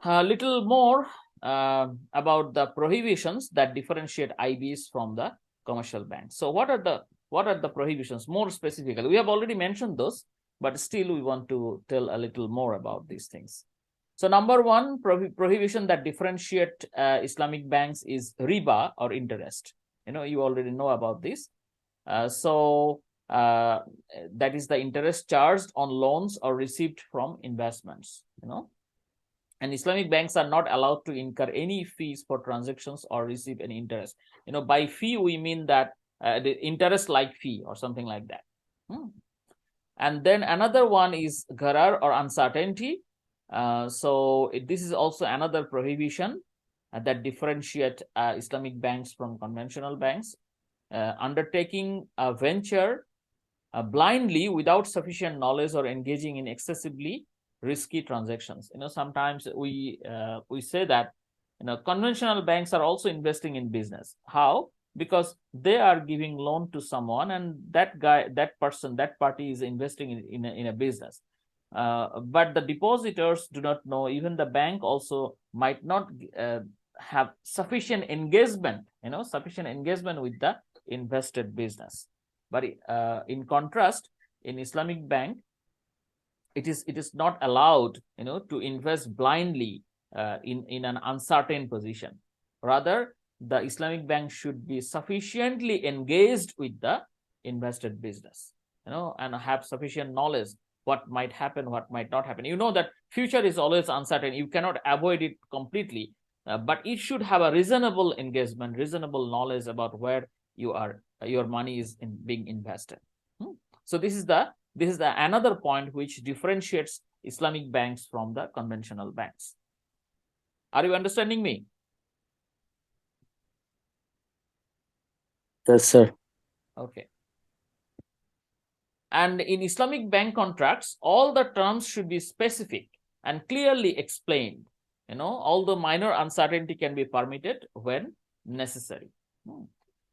A little more about the prohibitions that differentiate IBs from the commercial banks. So what are the prohibitions more specifically? We have already mentioned those, but still we want to tell a little more about these things. So number one prohibition that differentiate Islamic banks is riba, or interest. You already know about this. So that is the interest charged on loans or received from investments. And Islamic banks are not allowed to incur any fees for transactions or receive any interest. By fee we mean that the interest like fee or something like that. And then another one is gharar, or uncertainty. So this is also another prohibition that differentiate Islamic banks from conventional banks. Undertaking a venture blindly without sufficient knowledge or engaging in excessively risky transactions. Sometimes we say that conventional banks are also investing in business. How? Because they are giving loan to someone, and that party is investing in a business. But the depositors do not know. Even the bank also might not have sufficient engagement with the invested business. But in contrast, in Islamic bank, it is not allowed to invest blindly in an uncertain position. Rather, the Islamic bank should be sufficiently engaged with the invested business, and have sufficient knowledge what might happen, what might not happen. That future is always uncertain. You cannot avoid it completely, but it should have a reasonable engagement, reasonable knowledge about where your money is being invested. So this is the another point which differentiates Islamic banks from the conventional banks. Are you understanding me? Yes, sir. Okay. And in Islamic bank contracts, all the terms should be specific and clearly explained. Although minor uncertainty can be permitted when necessary.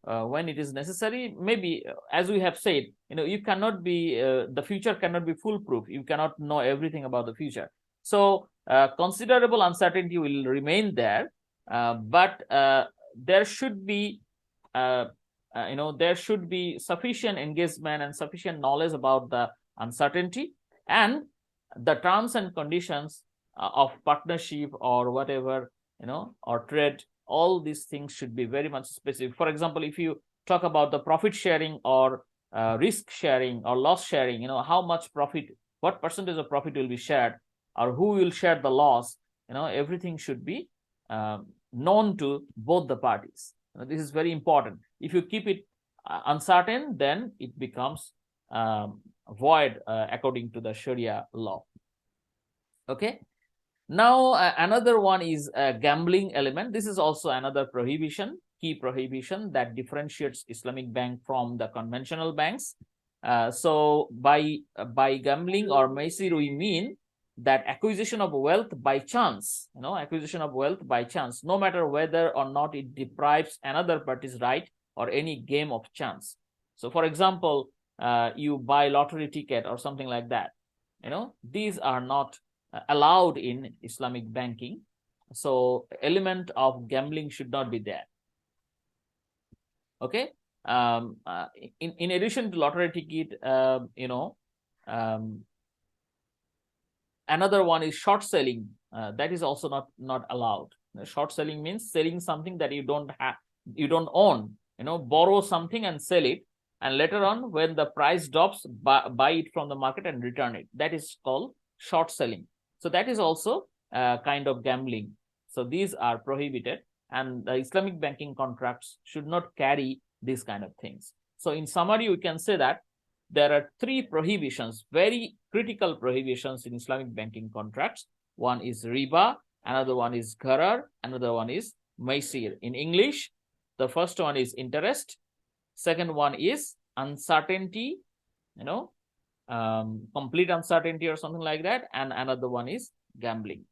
When it is necessary, maybe, as we have said, you cannot be the future cannot be foolproof. You cannot know everything about the future. So considerable uncertainty will remain there, but there should be sufficient engagement and sufficient knowledge about the uncertainty, and the terms and conditions of partnership or whatever, or trade. All these things should be very much specific. For example, if you talk about the profit sharing or risk sharing or loss sharing, how much profit, what percentage of profit will be shared, or who will share the loss, everything should be known to both the parties. This is very important. If you keep it uncertain, then it becomes void according to the Sharia law. Okay. Now, another one is a gambling element. This is also another prohibition, key prohibition that differentiates Islamic bank from the conventional banks. So by gambling or maisir, we mean that acquisition of wealth by chance, no matter whether or not it deprives another party's right or any game of chance. So, for example, you buy lottery ticket or something like that. These are not allowed in Islamic banking. So element of gambling should not be there. Okay. In addition to lottery ticket, another one is short selling. That is also not allowed. Short selling means selling something that you don't own. Borrow something and sell it, and later on, when the price drops, buy it from the market and return it. That is called short selling. So that is also a kind of gambling. So these are prohibited, and the Islamic banking contracts should not carry these kind of things. So in summary, we can say that there are three prohibitions, very critical prohibitions in Islamic banking contracts. One is riba, another one is gharar, another one is maisir. In English, the first one is interest, second one is uncertainty, complete uncertainty or something like that, and another one is gambling.